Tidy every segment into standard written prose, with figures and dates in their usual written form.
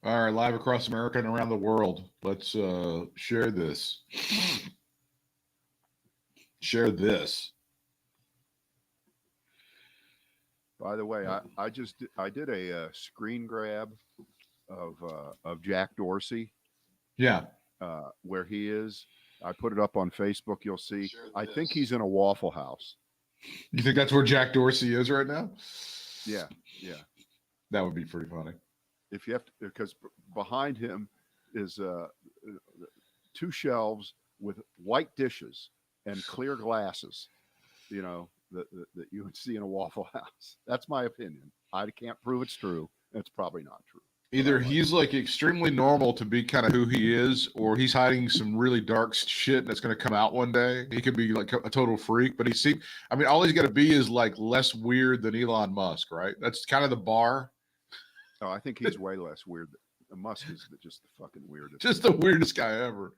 All right, live across America and around the world. Let's share this. Share this. By the way, I did a screen grab of Jack Dorsey. Yeah. Where he is. I put it up on Facebook. You'll see. I think he's in a Waffle House. You think that's where Jack Dorsey is right now? Yeah. That would be pretty funny. If you have to, because behind him is two shelves with white dishes and clear glasses, that you would see in a Waffle House. That's my opinion. I can't prove it's true. It's probably not true. Either he's like extremely normal to be kind of who he is, or he's hiding some really dark shit that's going to come out one day. He could be like a total freak, but all he's got to be is like less weird than Elon Musk, right? That's kind of the bar. Oh, I think he's way less weird. Musk is just the fucking weirdest. Just the weirdest guy ever.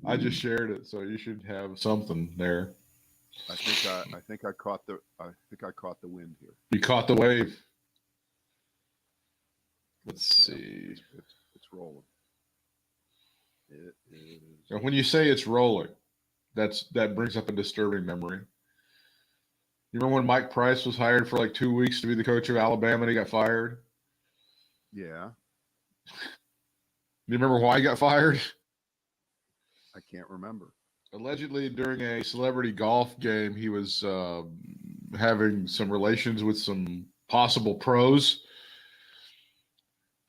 I just shared it, so you should have something there. I think I caught the wind here. You caught the wave. Let's see. It's rolling. It is. And when you say it's rolling, that brings up a disturbing memory. You remember when Mike Price was hired for like 2 weeks to be the coach of Alabama and he got fired? Yeah. Do you remember why he got fired? I can't remember. Allegedly, during a celebrity golf game, he was having some relations with some possible pros.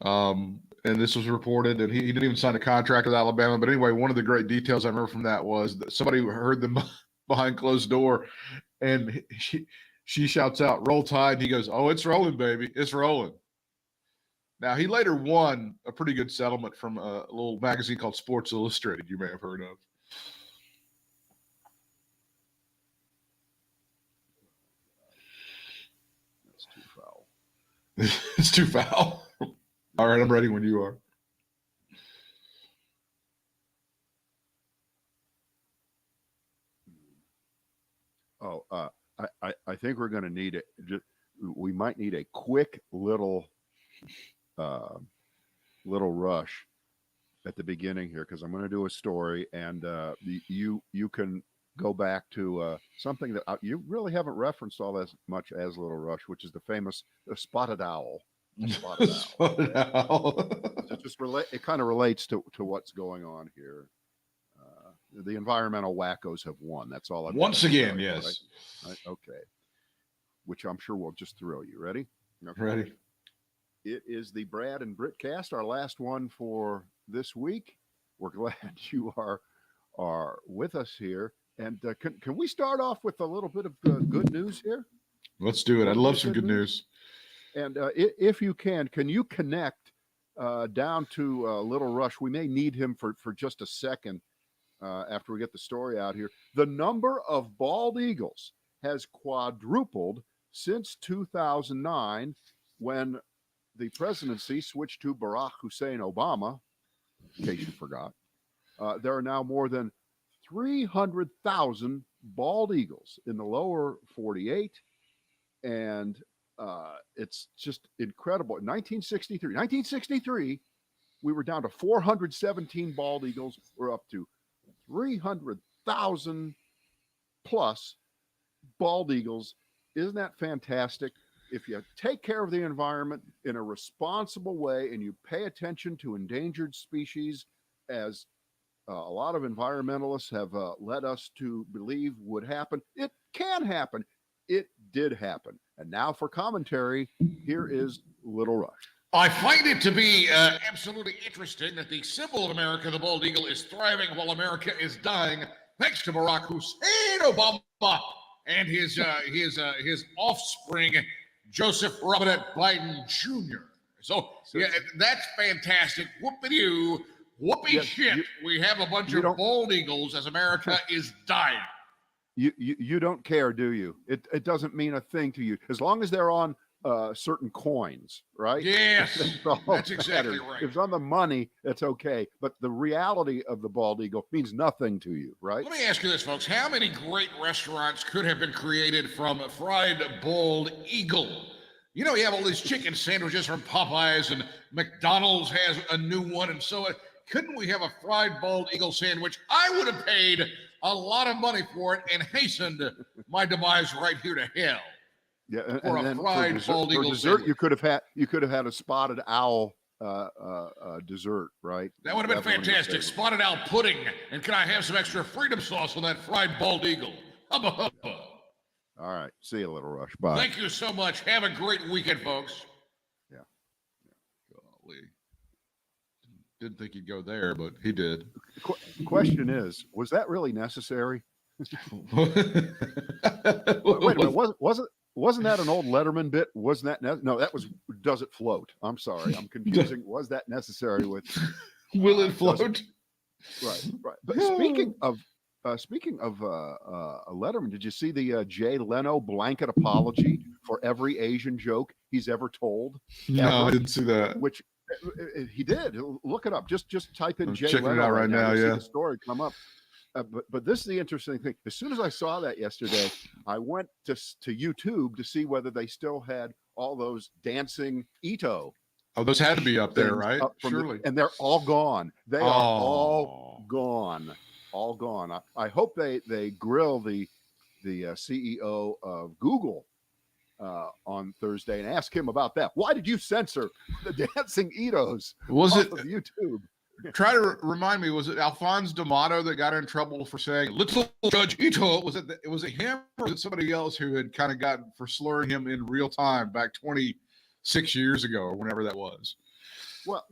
And this was reported, and he didn't even sign a contract with Alabama. But anyway, one of the great details I remember from that was that somebody heard them behind closed door, and she shouts out, "Roll Tide." And he goes, "Oh, it's rolling, baby. It's rolling." Now, he later won a pretty good settlement from a little magazine called Sports Illustrated you may have heard of. That's too foul. It's too foul. All right, I'm ready when you are. Oh, I think we're going to need it. We might need a quick little rush at the beginning here, because I'm going to do a story, and you can go back to something that you really haven't referenced all as much as Little Rush, which is the famous spotted owl. Spotted owl. It kind of relates to what's going on here. The environmental wackos have won. That's all. Once again, yes. Right? Okay. Which I'm sure will just thrill you. Ready? Okay. Ready. It is the Brad and Britt cast, our last one for this week. We're glad you are with us here. And can we start off with a little bit of good news here? Let's do it. I'd love some good news. And if you can you connect down to Little Rush? We may need him for just a second after we get the story out here. The number of bald eagles has quadrupled since 2009, when the presidency switched to Barack Hussein Obama, in case you forgot. There are now more than 300,000 bald eagles in the lower 48, and it's just incredible. In 1963, we were down to 417 bald eagles. We're up to 300,000 plus bald eagles. Isn't that fantastic? If you take care of the environment in a responsible way and you pay attention to endangered species, as a lot of environmentalists have led us to believe would happen, it can happen. It did happen. And now for commentary, here is Little Rush. I find it to be absolutely interesting that the symbol of America, the bald eagle, is thriving while America is dying, thanks to Barack Hussein Obama and his offspring, Joseph Robinette Biden Jr. So yeah, that's fantastic. Whoopity-doo, shit. We have a bunch of bald eagles as America is dying. You don't care, do you? It doesn't mean a thing to you, as long as they're on certain coins, right? Yes, that's exactly right. If it's on the money, that's okay. But the reality of the bald eagle means nothing to you, right? Let me ask you this, folks. How many great restaurants could have been created from a fried bald eagle? You know, you have all these chicken sandwiches from Popeyes, and McDonald's has a new one, and so couldn't we have a fried bald eagle sandwich? I would have paid a lot of money for it and hastened my demise right here to hell. Yeah, For a fried bald eagle dessert, sandwich. you could have had a spotted owl dessert, right? That would have been fantastic. Spotted owl pudding, and can I have some extra freedom sauce on that fried bald eagle? Hubba hubba. All right, see you, Little Rush. Bye. Thank you so much. Have a great weekend, folks. Yeah. Golly. Didn't think he'd go there, but he did. Question is, was that really necessary? Wait a minute, wasn't that an old Letterman bit? Wasn't that no? That was Does It Float? I'm sorry, I'm confusing. Was that necessary with Will It Float? Right. But speaking of Letterman, did you see the Jay Leno blanket apology for every Asian joke he's ever told? No, I didn't see that. Which he did. Look it up. Just type in I'm Jay checking Leno it out right now. You'll see Yeah. the story come up. But this is the interesting thing. As soon as I saw that yesterday, I went to YouTube to see whether they still had all those dancing Ito. Oh, those had to be up there, right? Surely. And they're all gone. They are all gone. All gone. I hope they grill the CEO of Google on Thursday and ask him about that. Why did you censor the dancing Itos off of YouTube? Try to remind me, was it Alphonse D'Amato that got in trouble for saying "Little Judge Ito"? Was it him, or was it somebody else who had kind of gotten for slurring him in real time back 26 years ago or whenever that was? Well,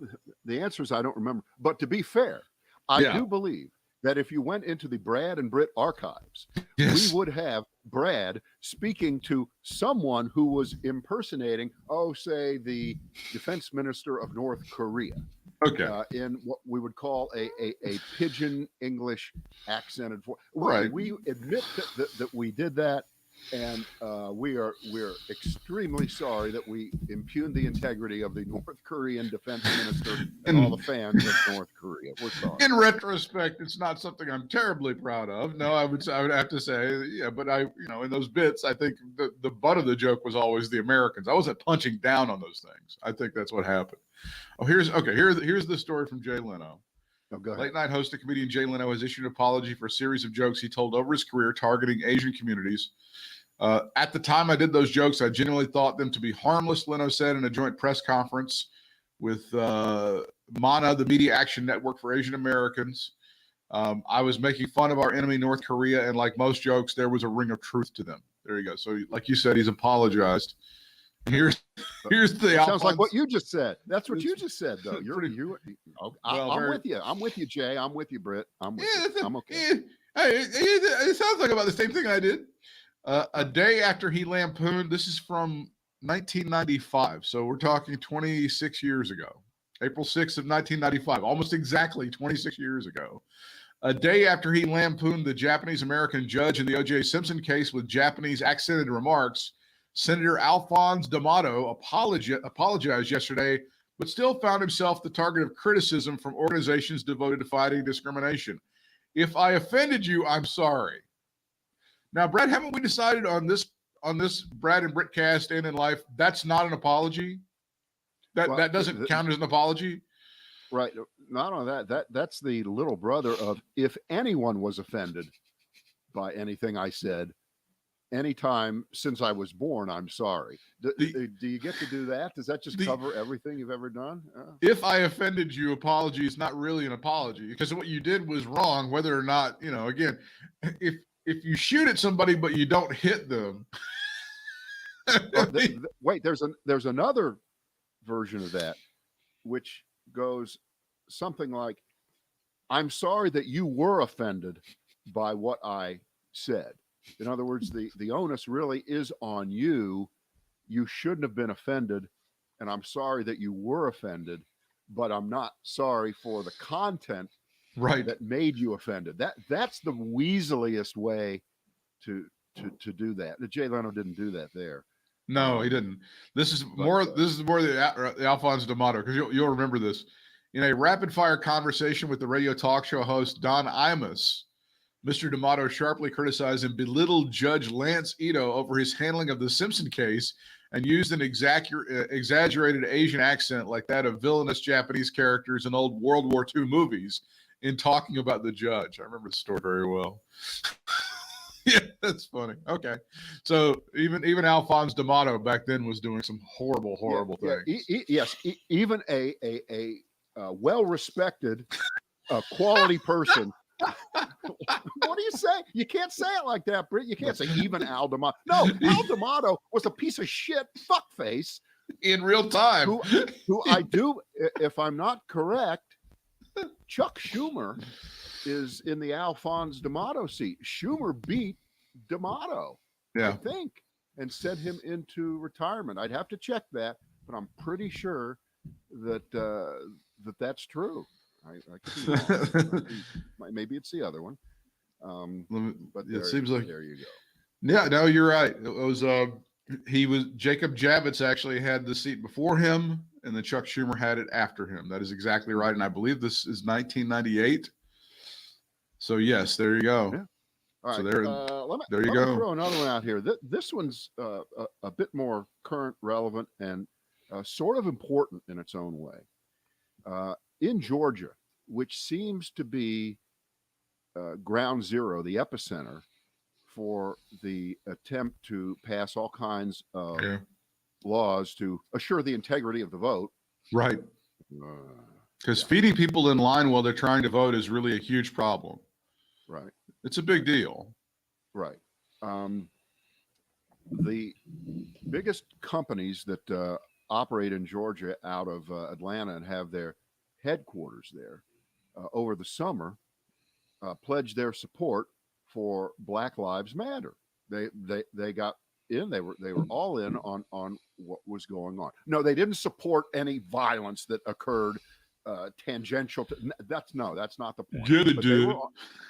the answer is I don't remember. But to be fair, I do believe that if you went into the Brad and Britt archives, we would have Brad speaking to someone who was impersonating, say, the defense minister of North Korea. Okay. In what we would call a pidgin English accented form. Right. We admit that we did that, and we're extremely sorry that we impugned the integrity of the North Korean defense minister and all the fans of North Korea. We're sorry. In retrospect, it's not something I'm terribly proud of. No, I would have to say, yeah, but in those bits, I think the butt of the joke was always the Americans. I wasn't punching down on those things. I think that's what happened. Oh, here's the story from Jay Leno. Oh, go ahead. Late night host and comedian Jay Leno has issued an apology for a series of jokes he told over his career targeting Asian communities. At the time I did those jokes, I genuinely thought them to be harmless, Leno said in a joint press conference with MANA, the Media Action Network for Asian Americans. I was making fun of our enemy, North Korea, and like most jokes, there was a ring of truth to them. There you go. So like you said, he's apologized. Here's the sounds like what you just said. That's what you just said, though. I'm with you. I'm with you, Jay. I'm with you, Britt. I'm with you. I'm okay. It sounds like about the same thing I did. A day after he lampooned, this is from 1995. So we're talking 26 years ago. April 6th of 1995, almost exactly 26 years ago. A day after he lampooned the Japanese-American judge in the O.J. Simpson case with Japanese accented remarks, Senator Alphonse D'Amato apologized yesterday, but still found himself the target of criticism from organizations devoted to fighting discrimination. If I offended you, I'm sorry. Now, Brad, haven't we decided on this Brad and Britt cast and in life, that's not an apology? That doesn't count as an apology? Right. Not only that's the little brother of if anyone was offended by anything I said, anytime since I was born, I'm sorry. Do you get to do that? Does that just cover everything you've ever done? If I offended you, apology is not really an apology because what you did was wrong, whether or not, again, if you shoot at somebody but you don't hit them. Wait, there's another version of that, which goes something like, I'm sorry that you were offended by what I said. In other words, the onus really is on you. You shouldn't have been offended, and I'm sorry that you were offended, but I'm not sorry for the content that made you offended. That's the weaseliest way to do that. The Jay Leno didn't do that there. No, he didn't. This is more the Alphonse D'Amato, because you'll remember this. In a rapid-fire conversation with the radio talk show host Don Imus, Mr. D'Amato sharply criticized and belittled Judge Lance Ito over his handling of the Simpson case and used an exaggerated Asian accent like that of villainous Japanese characters in old World War II movies in talking about the judge. I remember the story very well. Yeah, that's funny. Okay, so even Alphonse D'Amato back then was doing some horrible things. Yes, even a well-respected, quality person. What do you say? You can't say it like that, Britt. You can't say even Al D'Amato. No, Al D'Amato was a piece of shit fuckface in real time. Who I do, if I'm not correct, Chuck Schumer is in the Alphonse D'Amato seat. Schumer beat D'Amato, I think, and sent him into retirement. I'd have to check that, but I'm pretty sure that that's true. I could be wrong. Maybe it's the other one. But it seems like there you go. Yeah, no, you're right. It was Jacob Javits actually had the seat before him, and then Chuck Schumer had it after him. That is exactly right, and I believe this is 1998. So yes, there you go. Yeah. All right. So there you go. Let me throw another one out here. This one's a bit more current, relevant, and sort of important in its own way. In Georgia, which seems to be ground zero, the epicenter for the attempt to pass all kinds of laws to assure the integrity of the vote. Right. Because feeding people in line while they're trying to vote is really a huge problem. Right. It's a big deal. Right. The biggest companies that operate in Georgia out of Atlanta and have their headquarters there over the summer pledged their support for Black Lives Matter. They got in. They were all in on what was going on. No, they didn't support any violence that occurred tangential to that's not the point. Yeah,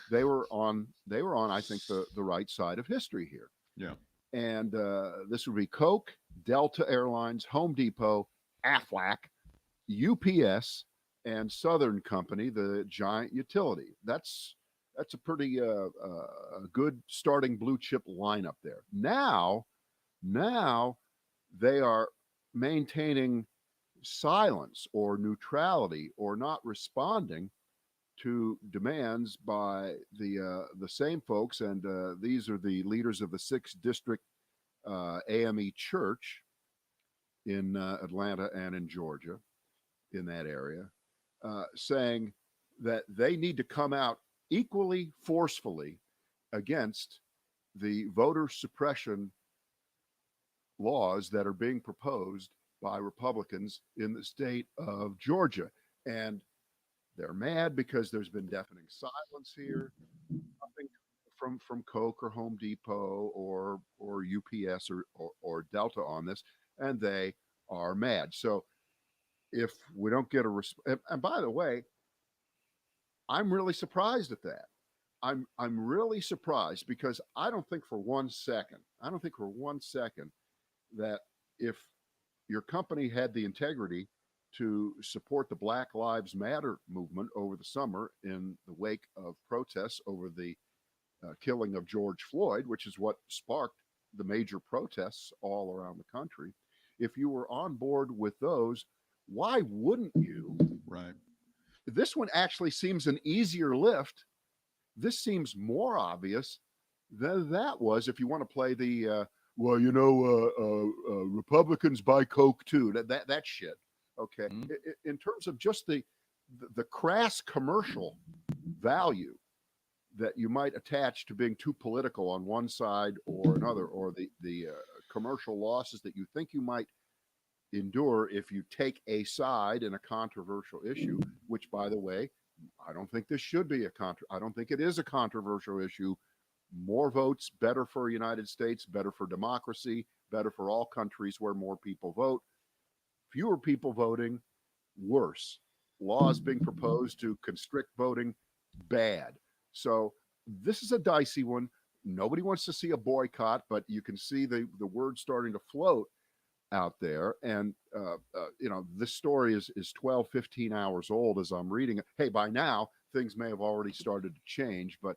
they were on I think the right side of history here. Yeah. And this would be Coke, Delta Airlines, Home Depot, Aflac, UPS, and Southern Company, the giant utility. That's a pretty good starting blue chip lineup there. Now they are maintaining silence or neutrality or not responding to demands by the same folks, and these are the leaders of the 6th District AME Church in Atlanta and in Georgia, in that area, saying that they need to come out equally forcefully against the voter suppression laws that are being proposed by Republicans in the state of Georgia. And they're mad because there's been deafening silence here. Nothing from Coke or Home Depot or UPS or Delta on this, and they are mad. So if we don't get a response, and by the way, I'm really surprised at that. I'm really surprised because I don't think for one second that if your company had the integrity to support the Black Lives Matter movement over the summer in the wake of protests over the killing of George Floyd, which is what sparked the major protests all around the country. If you were on board with those, why wouldn't you? Right. This one actually seems an easier lift. This seems more obvious than that was if you want to play the, Republicans buy Coke too. That shit. Okay. Mm-hmm. In terms of just the crass commercial value that you might attach to being too political on one side or another, or the commercial losses that you think you might endure if you take a side in a controversial issue, which, by the way, I don't think this should be I don't think it is a controversial issue. More votes, better for the United States, better for democracy, better for all countries where more people vote. Fewer people voting, worse. Laws being proposed to constrict voting, bad. So this is a dicey one. Nobody wants to see a boycott, but you can see the word starting to float out there. And, this story is 12, 15 hours old as I'm reading it. Hey, by now, things may have already started to change, but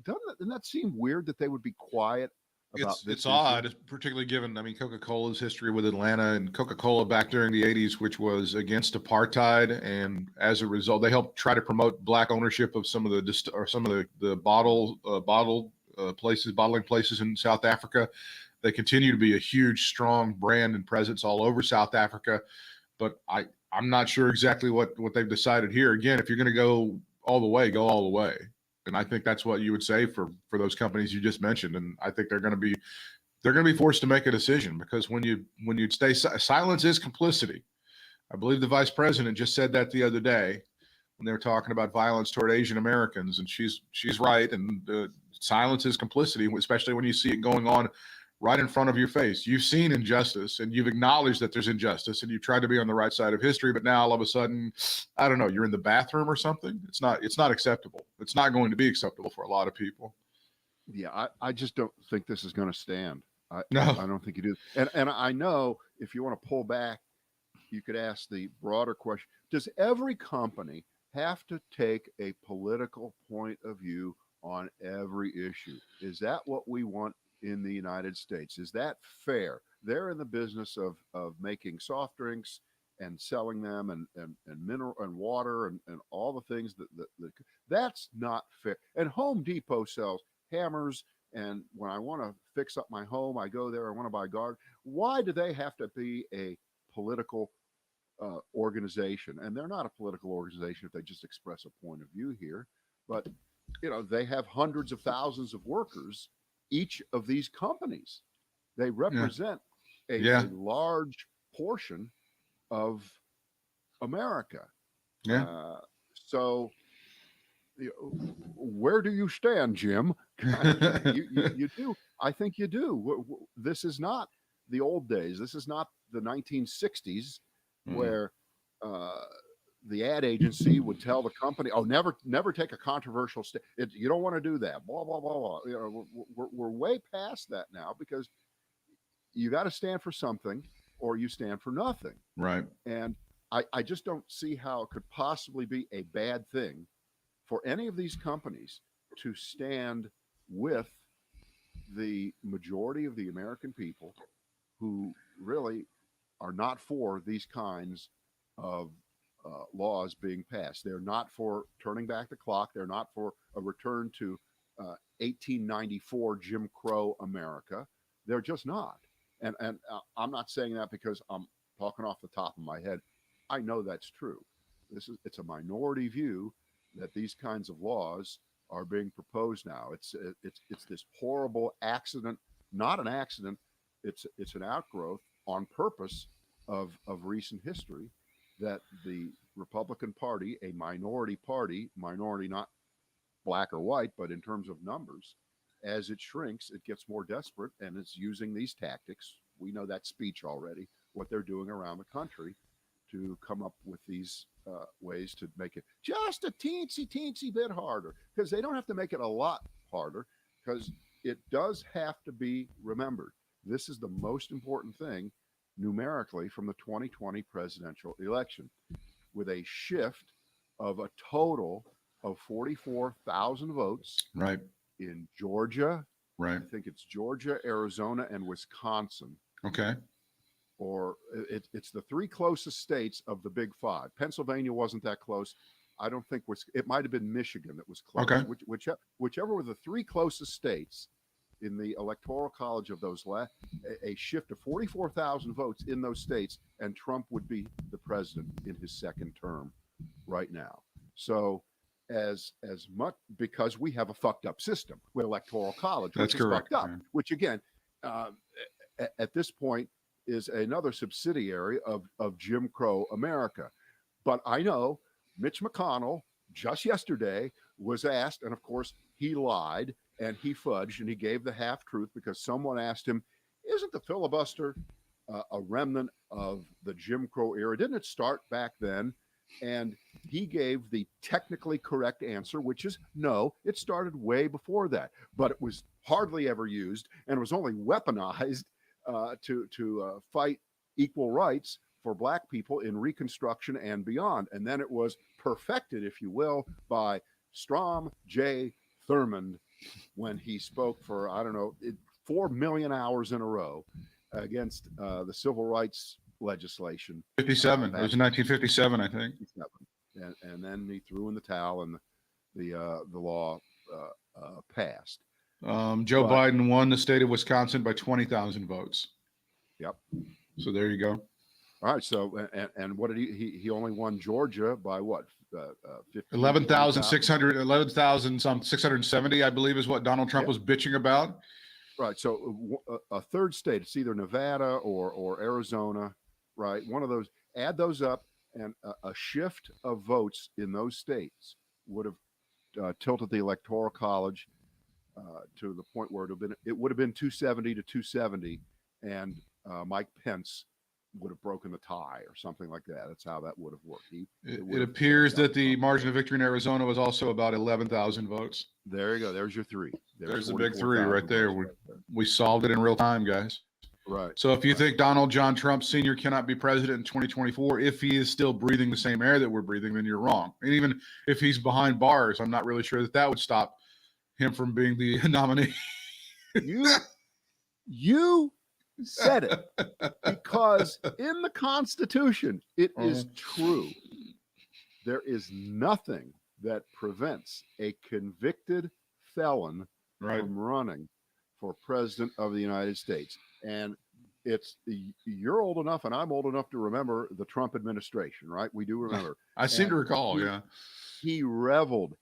doesn't that seem weird that they would be quiet about this It's issue? odd, particularly given, I mean, Coca-Cola's history with Atlanta, and Coca-Cola back during the 80s, which was against apartheid, and as a result, they helped try to promote black ownership of some of the bottling places in South Africa. They continue to be a huge, strong brand and presence all over South Africa, but I'm not sure exactly what they've decided here. Again, if you're going to go all the way, go all the way. And I think that's what you would say for those companies you just mentioned. And I think they're going to be forced to make a decision, because when you stay silence is complicity. I believe the vice president just said that the other day when they were talking about violence toward Asian Americans, and she's right. And silence is complicity, especially when you see it going on right in front of your face. You've seen injustice and you've acknowledged that there's injustice and you've tried to be on the right side of history, but now all of a sudden, I don't know, you're in the bathroom or something. It's not acceptable. It's not going to be acceptable for a lot of people. Yeah, I just don't think this is going to stand. I No. don't think you do. And I know if you want to pull back, you could ask the broader question: does every company have to take a political point of view on every issue? Is that what we want in the United States? Is that fair? They're in the business of making soft drinks and selling them, and mineral and water and all the things that's not fair. And Home Depot sells hammers, and when I want to fix up my home, I go there. I want to buy garden. Why do they have to be a political organization? And they're not a political organization if they just express a point of view here. But they have hundreds of thousands of workers, each of these companies. They represent a large portion of America. Yeah. So where do you stand, Jim? You do. I think you do. This is not the old days. This is not the 1960s where the ad agency would tell the company, "Oh, never take a controversial step. You don't want to do that." Blah blah blah blah. We're way past that now, because you got to stand for something, or you stand for nothing. Right. And I just don't see how it could possibly be a bad thing for any of these companies to stand with the majority of the American people who really are not for these kinds of laws being passed. They're not for turning back the clock. They're not for a return to 1894 Jim Crow America. They're just not. And I'm not saying that because I'm talking off the top of my head. I know that's true. It's a minority view that these kinds of laws are being proposed now. It's this horrible accident, not an accident. It's an outgrowth on purpose of recent history, that the Republican Party, a minority party, minority not black or white, but in terms of numbers, as it shrinks, it gets more desperate, and it's using these tactics. We know that speech already, what they're doing around the country to come up with these ways to make it just a teensy bit harder, because they don't have to make it a lot harder, because it does have to be remembered. This is the most important thing numerically from the 2020 presidential election, with a shift of a total of 44,000 votes Right. in Georgia. Right. I think it's Georgia, Arizona, and Wisconsin. Okay. Or it's the three closest states of the Big Five. Pennsylvania wasn't that close. I don't think it might have been Michigan that was close. Okay. Whichever were the three closest states in the electoral college of those, a shift of 44,000 votes in those states, and Trump would be the president in his second term right now. So as much, because we have a fucked up system with electoral college, which is fucked up, which again, at this point, is another subsidiary of Jim Crow America. But I know Mitch McConnell just yesterday was asked, and of course he lied and he fudged and he gave the half truth, because someone asked him, "Isn't the filibuster a remnant of the Jim Crow era? Didn't it start back then?" And he gave the technically correct answer, which is no, it started way before that, but it was hardly ever used, and it was only weaponized to fight equal rights for black people in Reconstruction and beyond. And then it was perfected, if you will, by Strom J. Thurmond when he spoke for, I don't know, 4 million hours in a row against the civil rights legislation. 57. It was in 1957, I think. And then he threw in the towel, and the law passed. Joe Biden won the state of Wisconsin by 20,000 votes. Yep. So there you go. All right. So and what did he only won Georgia by what? 11,670, I believe, is what Donald Trump was bitching about. Right. So a third state, it's either Nevada or Arizona, right? One of those. Add those up, and a shift of votes in those states would have tilted the Electoral College to the point where it would have been 270 to 270, and Mike Pence would have broken the tie or something like that. That's how that would have worked. It appears that the margin of victory in Arizona was also about 11,000 votes. There you go. There's your three. There's the big three right there. We solved it in real time, guys. Right. So if you think Donald John Trump Sr. cannot be president in 2024, if he is still breathing the same air that we're breathing, then you're wrong. And even if he's behind bars, I'm not really sure that would stop him from being the nominee. You said it, because in the Constitution, it is true. There is nothing that prevents a convicted felon from running for president of the United States. And you're old enough and I'm old enough to remember the Trump administration, right? We do remember. I seem to recall, yeah. He reveled,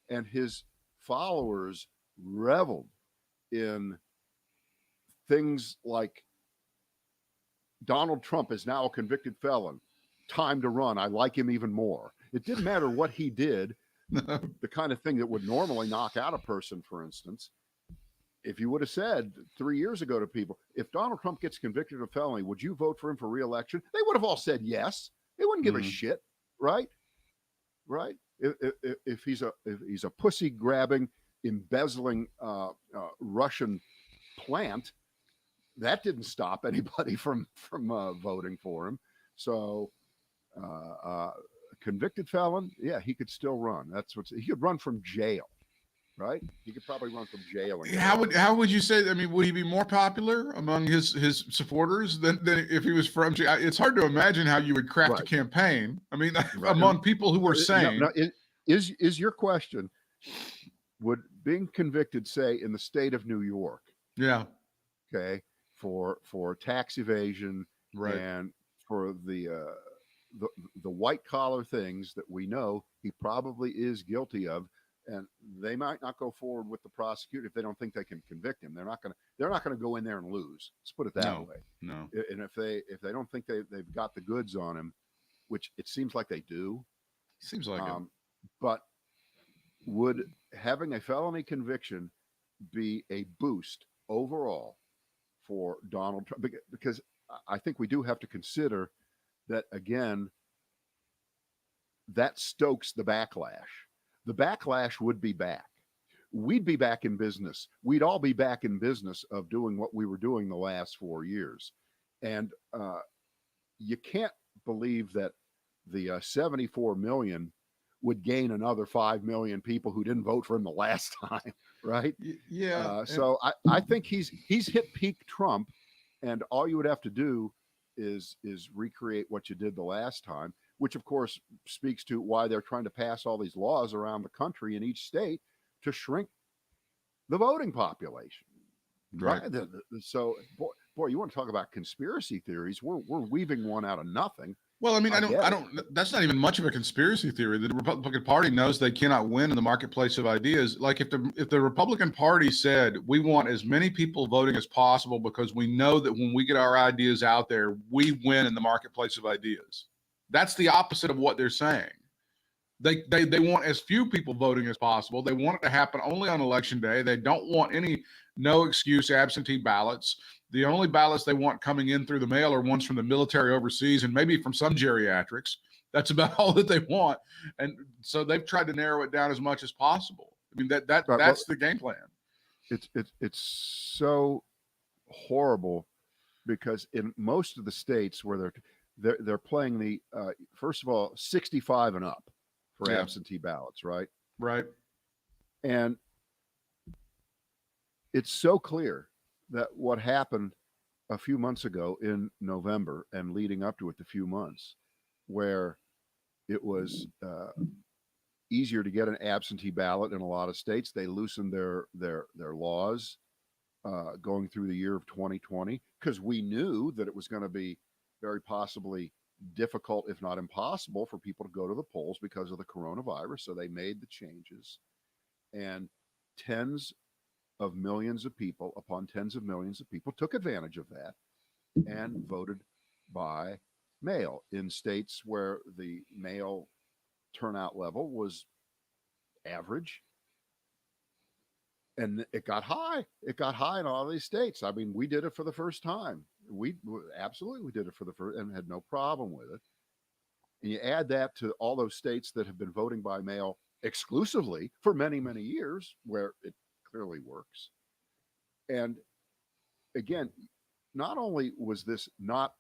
and his followers reveled in things like Donald Trump is now a convicted felon. Time to run. I like him even more. It didn't matter what he did, the kind of thing that would normally knock out a person, for instance. If you would have said 3 years ago to people, if Donald Trump gets convicted of felony, would you vote for him for re-election? They would have all said yes. They wouldn't give a shit, right? Right? If he's a pussy grabbing, embezzling Russian plant, that didn't stop anybody from voting for him. So, convicted felon, yeah, he could still run. He could run from jail, right? He could probably run from jail. How would you say? I mean, would he be more popular among his supporters than if he was from jail? It's hard to imagine how you would craft a campaign. I mean, among people who were sane. Is your question, would being convicted, say, in the state of New York, okay, for tax evasion, and for the white collar things that we know he probably is guilty of, and they might not go forward with the prosecutor if they don't think they can convict him. They're not going to go in there and lose. Let's put it that way. No. And if they don't think they've got the goods on him, which it seems like they do. Seems like it. But would having a felony conviction be a boost overall for Donald Trump? Because I think we do have to consider that, again, that stokes the backlash. The backlash would be back. We'd be back in business. We'd all be back in business of doing what we were doing the last 4 years. And you can't believe that the 74 million would gain another 5 million people who didn't vote for him the last time, right? Yeah. So I think he's hit peak Trump, and all you would have to do is recreate what you did the last time, which of course speaks to why they're trying to pass all these laws around the country in each state to shrink the voting population. Right. So, boy, you want to talk about conspiracy theories? We're weaving one out of nothing. Well, I mean, I don't. That's not even much of a conspiracy theory. The Republican Party knows they cannot win in the marketplace of ideas. Like if the Republican Party said we want as many people voting as possible because we know that when we get our ideas out there, we win in the marketplace of ideas. That's the opposite of what they're saying. They want as few people voting as possible. They want it to happen only on election day. They don't want any no excuse absentee ballots. The only ballots they want coming in through the mail are ones from the military overseas and maybe from some geriatrics. That's about all that they want. And so they've tried to narrow it down as much as possible. I mean, that's the game plan. It's so horrible because in most of the states where they're playing the first of all 65 and up for absentee ballots, right? Right. And it's so clear that what happened a few months ago in November and leading up to it, the few months where it was easier to get an absentee ballot in a lot of states. They loosened their laws going through the year of 2020 because we knew that it was going to be very possibly difficult, if not impossible, for people to go to the polls because of the coronavirus. So they made the changes, and tens of millions of people upon tens of millions of people took advantage of that and voted by mail in states where the mail turnout level was average. And it got high. It got high in all these states. I mean, we did it for the first time. We absolutely did it for the first and had no problem with it. And you add that to all those states that have been voting by mail exclusively for many, many years, where it clearly works. And again, not only was this not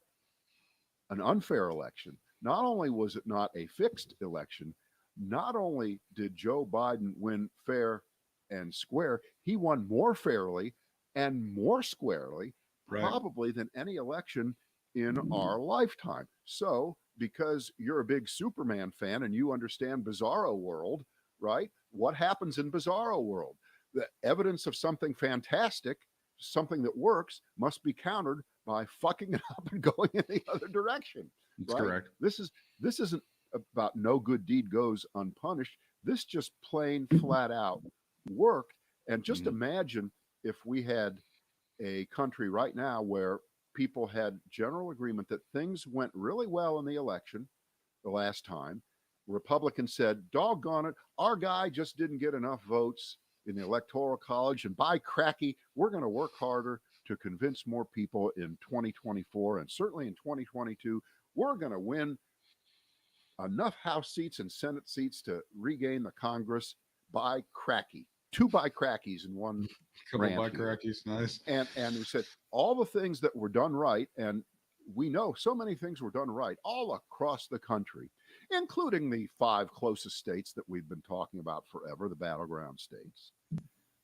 an unfair election, not only was it not a fixed election, not only did Joe Biden win fair and square, he won more fairly and more squarely, probably than any election in our lifetime. So, because you're a big Superman fan and you understand Bizarro World, right? What happens in Bizarro World? The evidence of something fantastic, something that works, must be countered by fucking it up and going in the other direction. That's right? correct. This isn't about no good deed goes unpunished. This just plain flat out worked. And just imagine if we had a country right now where people had general agreement that things went really well in the election the last time. Republicans said, doggone it, our guy just didn't get enough votes in the Electoral College, and by cracky, we're going to work harder to convince more people in 2024 and certainly in 2022. We're going to win enough House seats and Senate seats to regain the Congress by cracky. 2 by crackies in one Couple by crackies, nice. And we said all the things that were done right, and we know so many things were done right all across the country, including the 5 closest states that we've been talking about forever, the battleground states,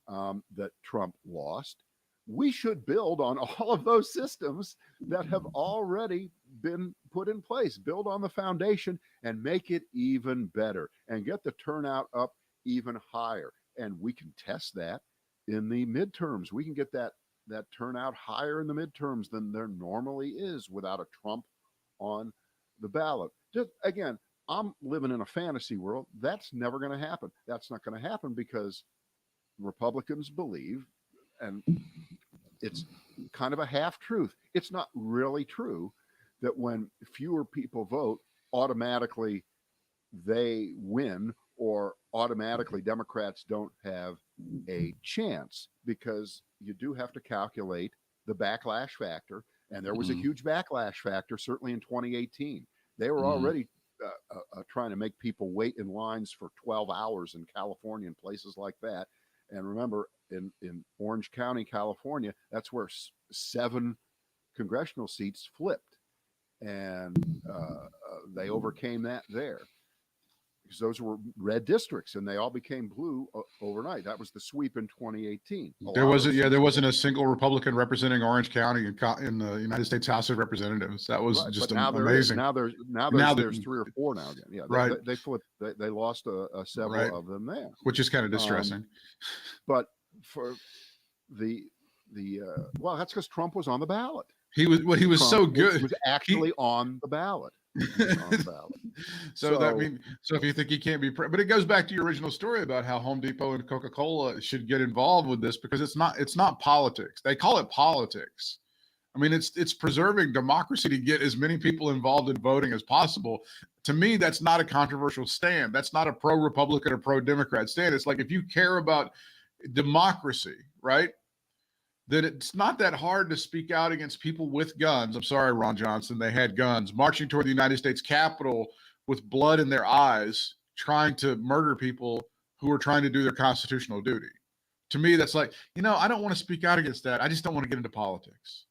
that Trump lost. We should build on all of those systems that have already been put in place, build on the foundation and make it even better and get the turnout up even higher. And we can test that in the midterms. We can get that turnout higher in the midterms than there normally is without a Trump on the ballot. Just again, I'm living in a fantasy world. That's never going to happen. That's not going to happen because Republicans believe, and it's kind of a half truth. It's not really true that when fewer people vote, automatically they win or automatically Democrats don't have a chance, because you do have to calculate the backlash factor. And there was a huge backlash factor, certainly in 2018. They were already trying to make people wait in lines for 12 hours in California and places like that. And remember, in Orange County, California, that's where 7 congressional seats flipped. And they overcame that there, because those were red districts and they all became blue overnight. That was the sweep in 2018. There wasn't a single Republican representing Orange County in the United States House of Representatives. That was just amazing. Now there's 3 or 4 now again. Yeah, they flipped. They lost several of them there, which is kind of distressing. But for the well, that's because Trump was on the ballot. He was so good. He was actually on the ballot. So if you think he can't be, but it goes back to your original story about how Home Depot and Coca-Cola should get involved with this, because it's not politics. They call it politics. I mean, it's preserving democracy to get as many people involved in voting as possible. To me, that's not a controversial stand. That's not a pro-Republican or pro-Democrat stand. It's like, if you care about democracy, right, that it's not that hard to speak out against people with guns. I'm sorry, Ron Johnson, they had guns marching toward the United States Capitol with blood in their eyes, trying to murder people who are trying to do their constitutional duty. To me, that's like, I don't want to speak out against that. I just don't want to get into politics.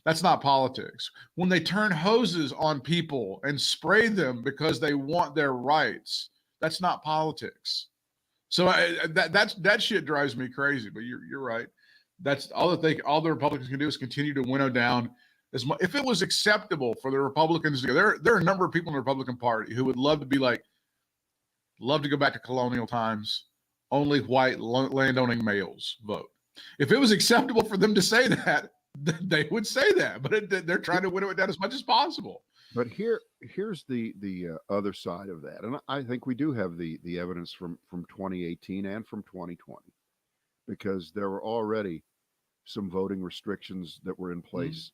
That's not politics. When they turn hoses on people and spray them because they want their rights, that's not politics. So that shit drives me crazy, but you're right. That's all the Republicans can do is continue to winnow down as much. If it was acceptable for the Republicans to go, there are a number of people in the Republican Party who would love to be like, love to go back to colonial times. Only white landowning males vote. If it was acceptable for them to say that, they would say that. But they're trying to winnow it down as much as possible. But here's the other side of that, and I think we do have the evidence from 2018 and from 2020, because there were already some voting restrictions that were in place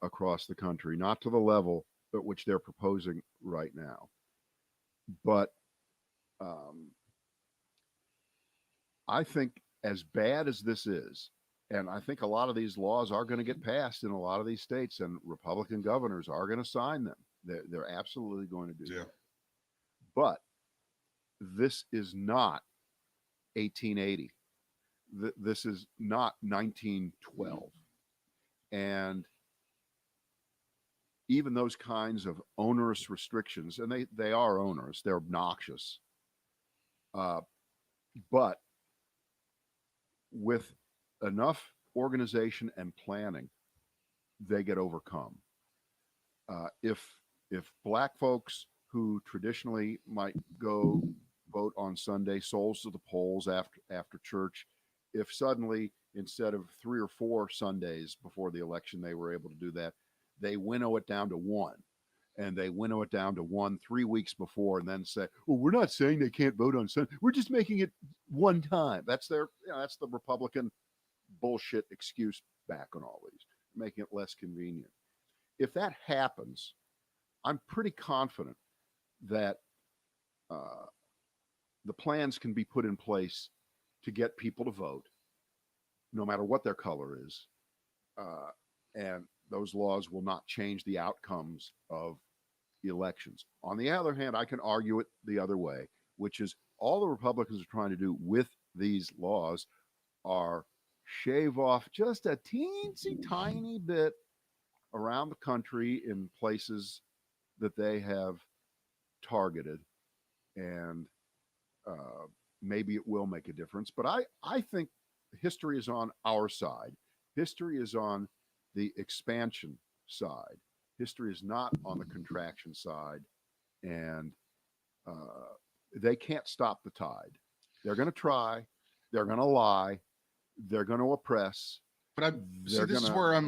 across the country, not to the level at which they're proposing right now, but I think as bad as this is, and I think a lot of these laws are going to get passed in a lot of these states, and Republican governors are going to sign them. They're absolutely going to do that. But this is not 1880. This is not 1912. And even those kinds of onerous restrictions, and they are onerous, they're obnoxious. But with enough organization and planning, they get overcome. If black folks who traditionally might go vote on Sunday, souls to the polls after church, if suddenly instead of 3 or 4 Sundays before the election they were able to do that, they winnow it down to 1, and they winnow it down to 1 3 weeks before, and then say, well, we're not saying they can't vote on Sunday, we're just making it one time. That's the Republican bullshit excuse back on all these, making it less convenient. If that happens, I'm pretty confident that the plans can be put in place to get people to vote, no matter what their color is, and those laws will not change the outcomes of elections. On the other hand, I can argue it the other way, which is all the Republicans are trying to do with these laws are shave off just a teensy tiny bit around the country in places that they have targeted, and maybe it will make a difference. But I think history is on our side. History is on the expansion side. History is not on the contraction side, and they can't stop the tide. They're going to try. They're going to lie. They're going to oppress. But this is where I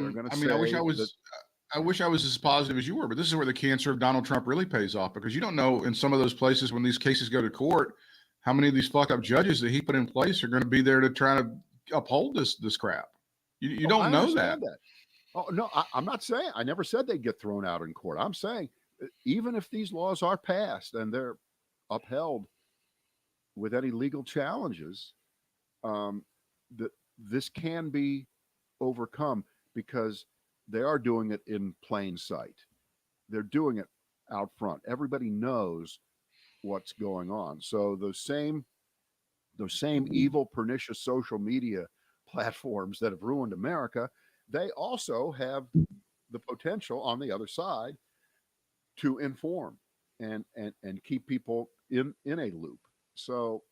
wish I was as positive as you were, but this is where the cancer of Donald Trump really pays off, because you don't know in some of those places when these cases go to court, how many of these fucked up judges that he put in place are going to be there to try to uphold this crap. You don't know that. Oh, no, I'm not saying, I never said they'd get thrown out in court. I'm saying even if these laws are passed and they're upheld with any legal challenges, this can be overcome because they are doing it in plain sight. They're doing it out front. Everybody knows what's going on. So those same evil, pernicious social media platforms that have ruined America, they also have the potential on the other side to inform and keep people in a loop. So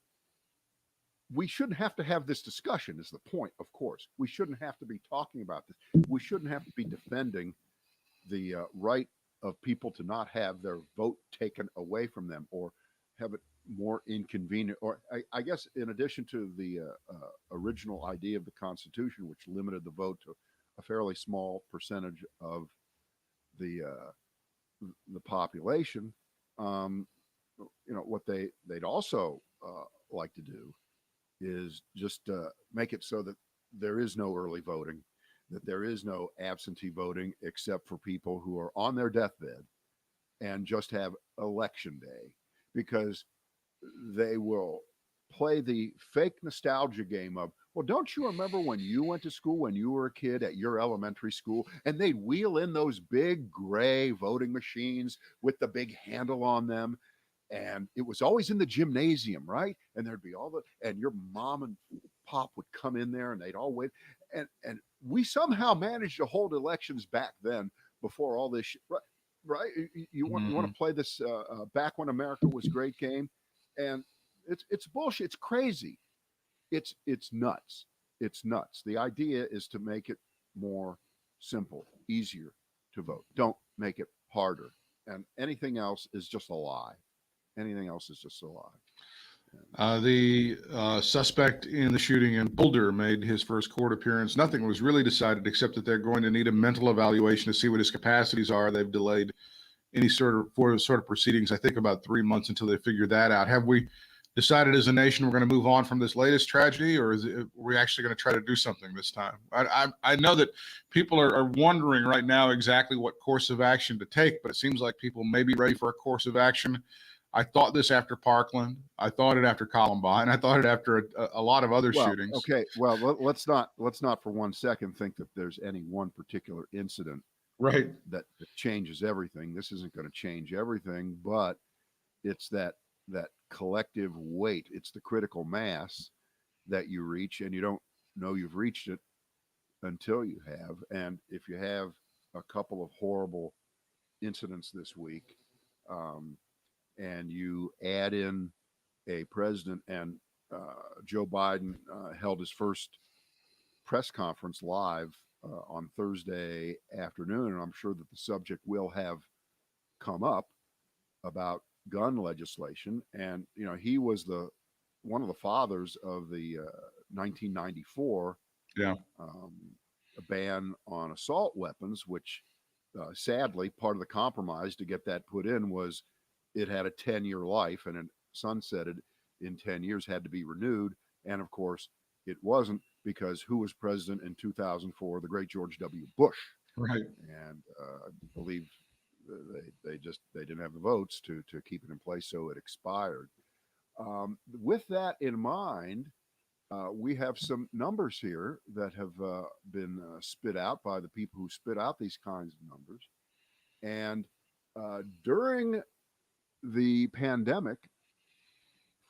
we shouldn't have to have this discussion, is the point, of course. We shouldn't have to be talking about this. We shouldn't have to be defending the right of people to not have their vote taken away from them or have it more inconvenient. Or I guess in addition to the original idea of the Constitution, which limited the vote to a fairly small percentage of the population, what they'd also like to do is just make it so that there is no early voting, that there is no absentee voting except for people who are on their deathbed, and just have election day, because they will play the fake nostalgia game of, well, don't you remember when you went to school when you were a kid at your elementary school, and they'd wheel in those big gray voting machines with the big handle on them, and it was always in the gymnasium, right? And there'd be and your mom and pop would come in there and they'd all wait. And we somehow managed to hold elections back then before all this shit, right? You want to play this back when America was great game, and it's bullshit. It's crazy. It's nuts. it's nuts. The idea is to make it more simple, easier to vote. Don't make it harder. And anything else is just a lie. Anything else is just a lie. The suspect in the shooting in Boulder made his first court appearance. Nothing was really decided except that they're going to need a mental evaluation to see what his capacities are. They've delayed any sort of proceedings, I think, about 3 months until they figure that out. Have we decided as a nation we're going to move on from this latest tragedy, or are we actually going to try to do something this time? I know that people are wondering right now exactly what course of action to take, but it seems like people may be ready for a course of action. I thought this after Parkland. I thought it after Columbine. I thought it after a lot of other shootings. Okay. Well, let's not for 1 second think that there's any one particular incident Right. that changes everything. This isn't going to change everything, but it's that collective weight. It's the critical mass that you reach, and you don't know you've reached it until you have. And if you have a couple of horrible incidents this week, and you add in a president, and Joe Biden held his first press conference live on Thursday afternoon, and I'm sure that the subject will have come up about gun legislation. And he was one of the fathers of the 1994 ban on assault weapons, which sadly, part of the compromise to get that put in was it had a 10-year life, and it sunsetted in 10 years, had to be renewed. And of course, it wasn't, because who was president in 2004? The great George W. Bush. Right. And I believe they didn't have the votes to keep it in place, so it expired. With that in mind, we have some numbers here that have been spit out by the people who spit out these kinds of numbers. And during the pandemic,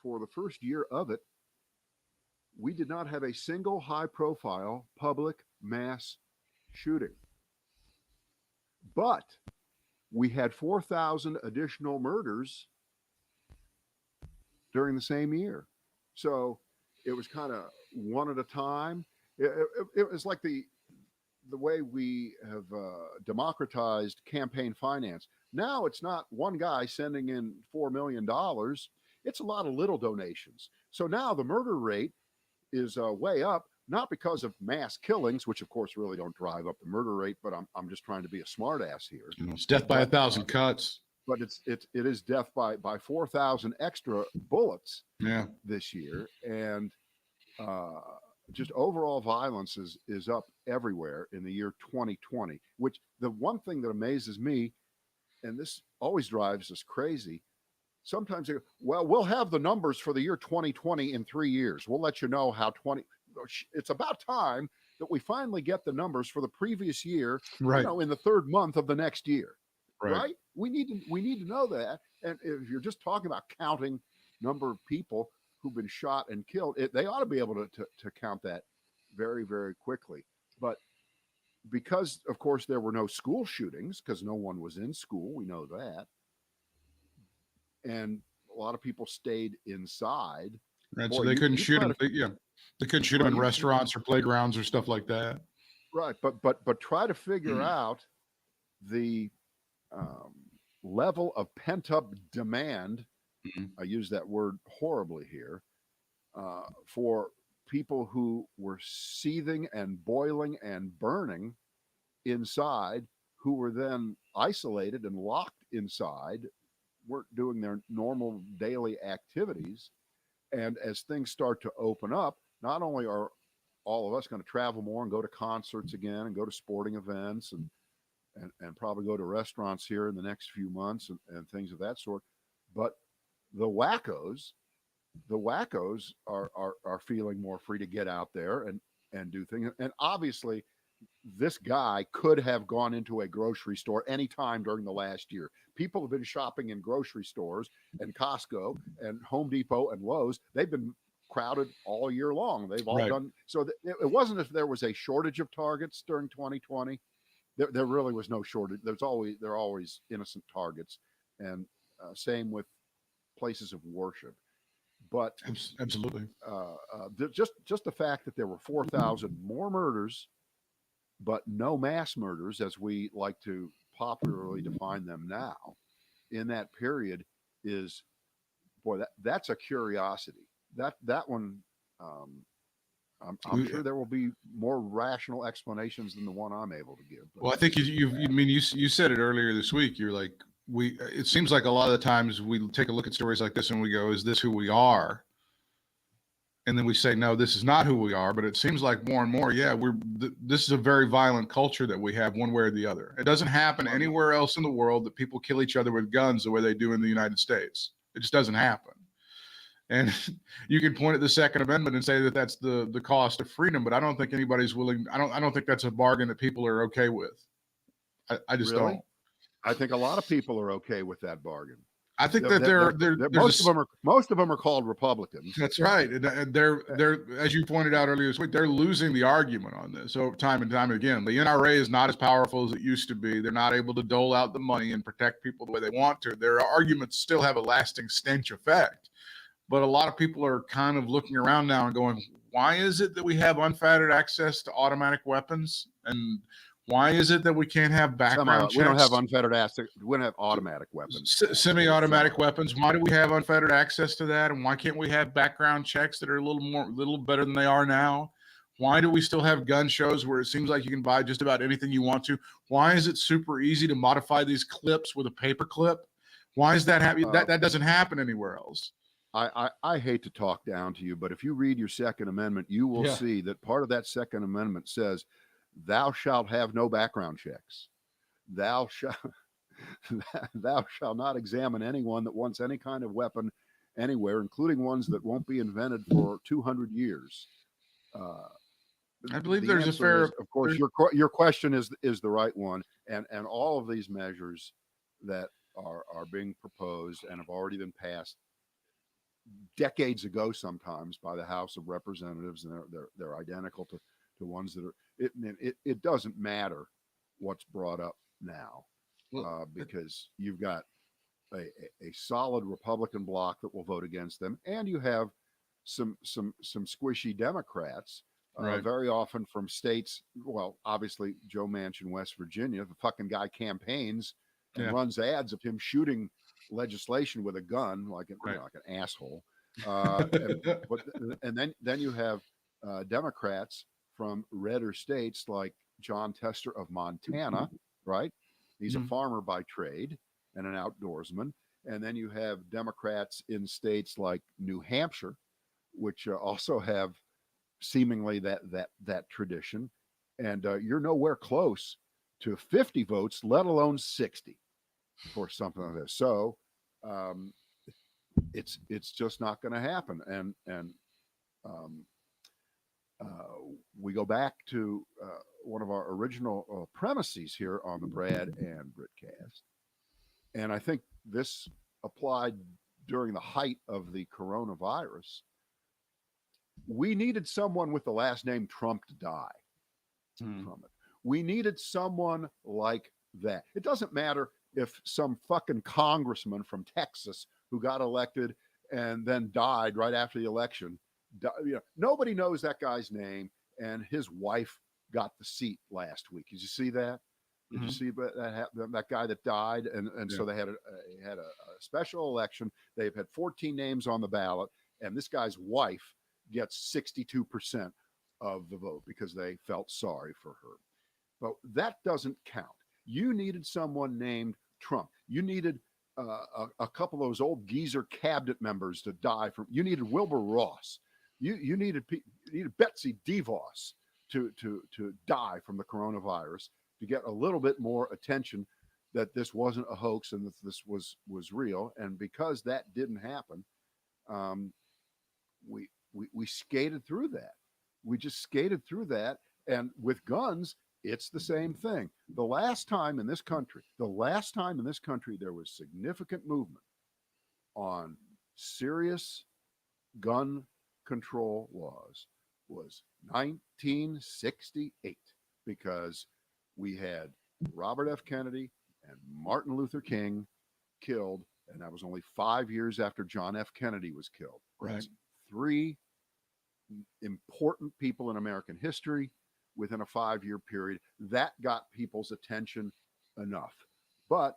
for the first year of it, we did not have a single high-profile public mass shooting. But we had 4,000 additional murders during the same year. So it was kind of one at a time. It was like the way we have democratized campaign finance. Now it's not one guy sending in $4 million. It's a lot of little donations. So now the murder rate is way up, not because of mass killings, which of course really don't drive up the murder rate, but I'm just trying to be a smart ass here. It's death by 1,000 cuts. But it is death by 4,000 extra bullets this year. And just overall violence is up everywhere in the year 2020, which the one thing that amazes me, and this always drives us crazy, sometimes they go, well, we'll have the numbers for the year 2020 in 3 years. We'll let you know how it's about time that we finally get the numbers for the previous year, right, in the third month of the next year. Right. We need to know that. And if you're just talking about counting number of people who've been shot and killed, they ought to be able to count that very, very quickly. But because, of course, there were no school shootings, because no one was in school, we know that. And a lot of people stayed inside. Right. Boy, so they couldn't shoot them. They couldn't shoot them in restaurants or playgrounds or stuff like that. Right. But try to figure out the level of pent-up demand, I use that word horribly here, for people who were seething and boiling and burning inside, who were then isolated and locked inside, weren't doing their normal daily activities. And as things start to open up, not only are all of us going to travel more and go to concerts again and go to sporting events and probably go to restaurants here in the next few months and things of that sort, but the wackos are feeling more free to get out there and do things. And obviously, this guy could have gone into a grocery store anytime during the last year. People have been shopping in grocery stores and Costco and Home Depot and Lowe's. They've been crowded all year long. They've all done. So it wasn't as if there was a shortage of targets during 2020. There really was no shortage. There are always innocent targets, and same with places of worship. But Absolutely. Just the fact that there were 4,000 more murders, but no mass murders, as we like to popularly define them now, in that period is, boy, that's a curiosity. That one, I'm sure there will be more rational explanations than the one I'm able to give. Well, I think you said it earlier this week. You're like, it seems like a lot of the times we take a look at stories like this and we go, is this who we are? And then we say, no, this is not who we are. But it seems like more and more, yeah, this is a very violent culture that we have one way or the other. It doesn't happen anywhere else in the world that people kill each other with guns the way they do in the United States. It just doesn't happen. And you can point at the Second Amendment and say that that's the cost of freedom, but I don't think anybody's willing. I don't think that's a bargain that people are okay with. I just Really? don't. I think a lot of people are okay with that bargain. I think that most of them are called Republicans. That's right. And they're as you pointed out earlier this week, they're losing the argument on this over time and time again. The NRA is not as powerful as it used to be. They're not able to dole out the money and protect people the way they want to. Their arguments still have a lasting stench effect. But a lot of people are kind of looking around now and going, why is it that we have unfettered access to automatic weapons? And why is it that we can't have background checks? We don't have unfettered access. We don't have automatic weapons. Semi-automatic weapons. Why do we have unfettered access to that? And why can't we have background checks that are a little better than they are now? Why do we still have gun shows where it seems like you can buy just about anything you want to? Why is it super easy to modify these clips with a paper clip? Why is that happening? That doesn't happen anywhere else. I hate to talk down to you, but if you read your Second Amendment, you will see that part of that Second Amendment says, thou shalt have no background checks. Thou shalt not examine anyone that wants any kind of weapon anywhere, including ones that won't be invented for 200 years. I believe there's a fair. Of course, your question is the right one, and all of these measures that are being proposed and have already been passed decades ago, sometimes by the House of Representatives, and they're identical to ones that are. It doesn't matter what's brought up now, because you've got a solid Republican bloc that will vote against them, and you have some squishy Democrats, very often from states. Well, obviously Joe Manchin, West Virginia, the fucking guy campaigns and runs ads of him shooting legislation with a gun like an asshole. And then you have Democrats from redder states like John Tester of Montana, right? He's a farmer by trade and an outdoorsman. And then you have Democrats in states like New Hampshire, which also have seemingly that tradition. And you're nowhere close to 50 votes, let alone 60 for something like this. So it's just not going to happen. And we go back to one of our original premises here on the Brad and Britt cast. And I think this applied during the height of the coronavirus. We needed someone with the last name Trump to die from it. We needed someone like that. It doesn't matter if some fucking congressman from Texas who got elected and then died right after the election. Nobody knows that guy's name, and his wife got the seat last week. Did you see that? Did you see that guy that died? And so they had a special election. They've had 14 names on the ballot, and this guy's wife gets 62% of the vote because they felt sorry for her. But that doesn't count. You needed someone named Trump. You needed a couple of those old geezer cabinet members to die from. You needed Wilbur Ross. You needed Betsy DeVos to die from the coronavirus, to get a little bit more attention that this wasn't a hoax and that this was real. And because that didn't happen, we skated through that. We just skated through that. And with guns, it's the same thing. The last time in this country there was significant movement on serious gun control laws was 1968, because we had Robert F. Kennedy and Martin Luther King killed And that was only 5 years after John F. Kennedy was killed. Right. That's 3 important people in American history within a 5-year period. That got people's attention enough. But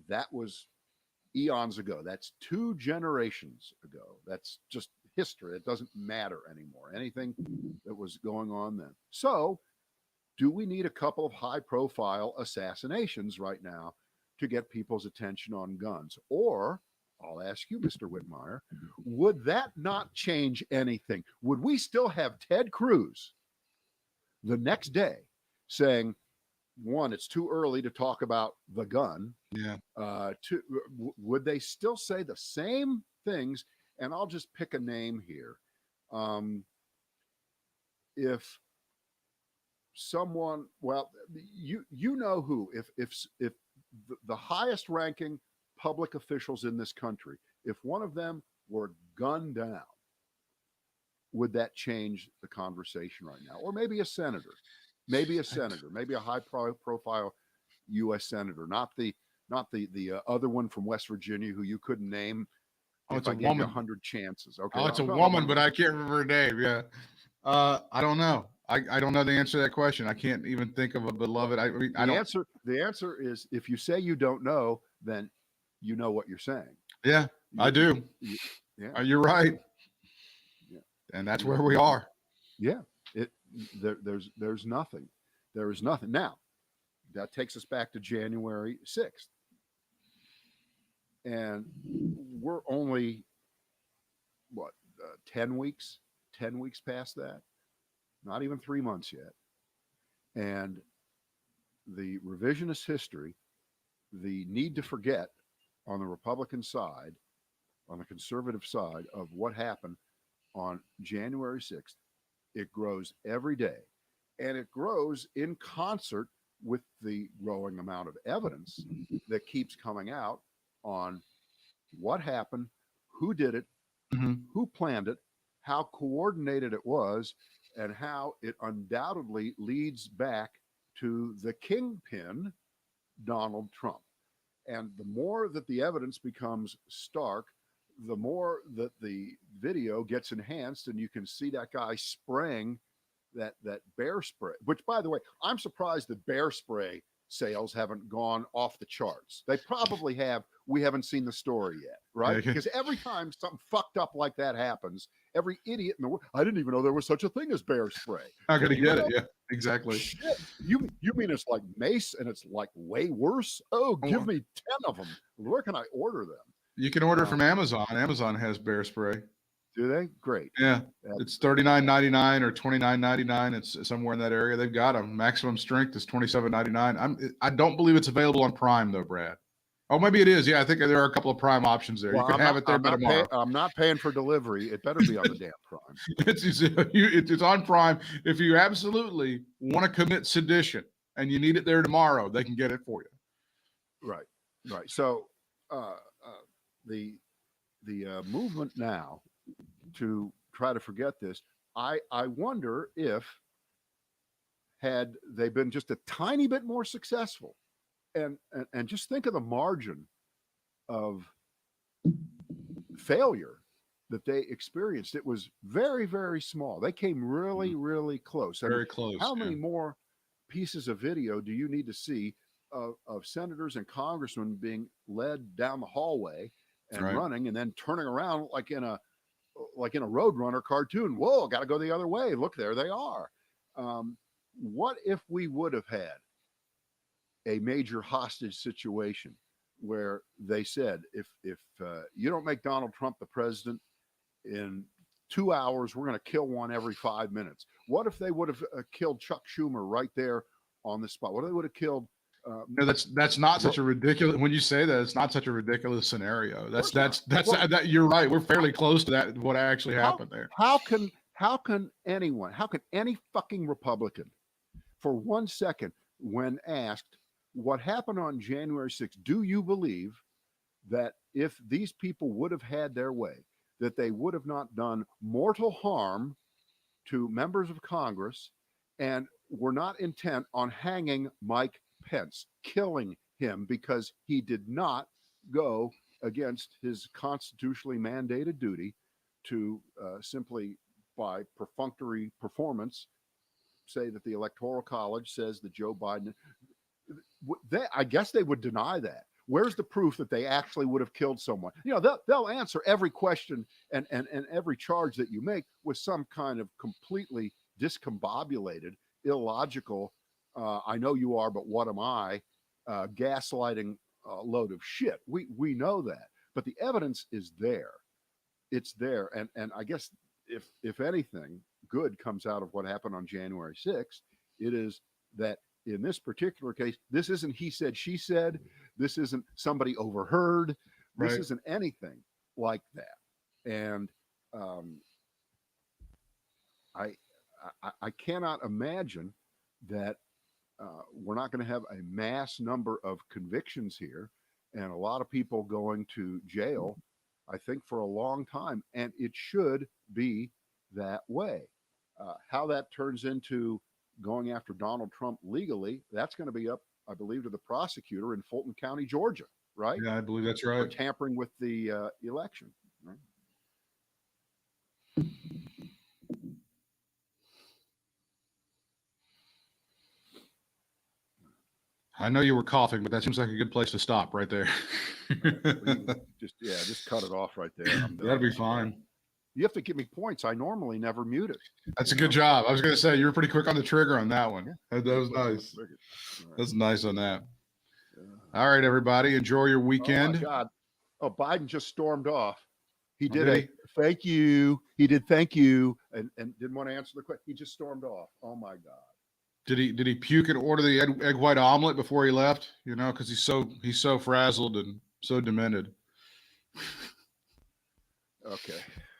that was eons ago. That's 2 generations ago. That's just history. It doesn't matter anymore. Anything that was going on then. So, do we need a couple of high-profile assassinations right now to get people's attention on guns? Or, I'll ask you, Mr. Whitmire, would that not change anything? Would we still have Ted Cruz the next day saying, one, it's too early to talk about the gun. Yeah. Two, would they still say the same things? And I'll just pick a name here. If someone, well, you know who, if the highest ranking public officials in this country, if one of them were gunned down, would that change the conversation right now? Or maybe a senator, maybe a high profile U.S. senator, not the other one from West Virginia who you couldn't name. Oh, if it's a I gave you woman. 100 chances. Okay. Oh, it's a woman, but I can't remember her name. Yeah. I don't know. I don't know the answer to that question. I can't even think of a beloved. The answer is, if you say you don't know, then you know what you're saying. Yeah, I do. Yeah. You're right. Yeah. And that's where we are. Yeah. There's nothing. There is nothing. Now, that takes us back to January 6th. And we're only, 10 weeks past that? Not even 3 months yet. And the revisionist history, the need to forget on the Republican side, on the conservative side of what happened on January 6th, it grows every day. And it grows in concert with the growing amount of evidence that keeps coming out on what happened, who did it, who planned it, how coordinated it was, and how it undoubtedly leads back to the kingpin, Donald Trump. And the more that the evidence becomes stark, the more that the video gets enhanced, and you can see that guy spraying that bear spray, which, by the way, I'm surprised that bear spray sales haven't gone off the charts. They probably have. We haven't seen the story yet, right? Yeah. Because every time something fucked up like that happens, every idiot in the world, I didn't even know there was such a thing as bear spray. Not gonna get it. Yeah, exactly. Shit. You mean it's like mace and it's like way worse? Oh, give me 10 of them. Where can I order them? You can order from Amazon. Amazon has bear spray. Do they? Great. Yeah, it's $39.99 or $29.99. It's somewhere in that area. They've got them. Maximum strength is $27.99. I don't believe it's available on Prime though, Brad. Oh, maybe it is. Yeah, I think there are a couple of Prime options there. Well, you can have it there by tomorrow. I'm not paying for delivery. It better be on the damn Prime. It's on Prime. If you absolutely want to commit sedition and you need it there tomorrow, they can get it for you. Right. So the movement now to try to forget this, I wonder if, had they been just a tiny bit more successful, and just think of the margin of failure that they experienced. It was very, very small. They came really, really close. Very close. How many more pieces of video do you need to see of senators and congressmen being led down the hallway and running, and then turning around like in a Roadrunner cartoon? Whoa, got to go the other way. Look, there they are. What if we would have had a major hostage situation where they said, if you don't make Donald Trump the president in 2 hours, we're going to kill one every 5 minutes? What if they would have killed Chuck Schumer right there on the spot? What if they would have killed? No, that's not such a ridiculous. When you say that, it's not such a ridiculous scenario. You're right. We're fairly close to that. What actually happened there? How can any fucking Republican, for 1 second, when asked what happened on January 6th, do you believe that if these people would have had their way, that they would have not done mortal harm to members of Congress and were not intent on hanging Mike Pence, killing him because he did not go against his constitutionally mandated duty to simply by perfunctory performance say that the Electoral College says that Joe Biden, I guess they would deny that. Where's the proof that they actually would have killed someone? They'll answer every question and every charge that you make with some kind of completely discombobulated, illogical, I know you are, but what am I, gaslighting load of shit. We know that, but the evidence is there. It's there. And I guess if anything good comes out of what happened on January 6th, it is that in this particular case, this isn't he said, she said, this isn't somebody overheard, this Right. isn't anything like that. And I cannot imagine that we're not going to have a mass number of convictions here and a lot of people going to jail, I think, for a long time. And it should be that way. How that turns into going after Donald Trump legally, that's going to be up, I believe, to the prosecutor in Fulton County, Georgia, right? Yeah, I believe that's For right. tampering with the election. Right? I know you were coughing, but that seems like a good place to stop right there. Just cut it off right there. That'll be fine. You have to give me points. I normally never mute it. That's a good job. I was going to say you were pretty quick on the trigger on that one. That was nice. That's nice on that. All right, everybody, enjoy your weekend. Oh my God! Oh, Biden just stormed off. He Oh, did did a he? thank you. He did thank you, and didn't want to answer the question. He just stormed off. Oh my God! Did he puke and order the egg white omelet before he left? Because he's so frazzled and so demented. Okay.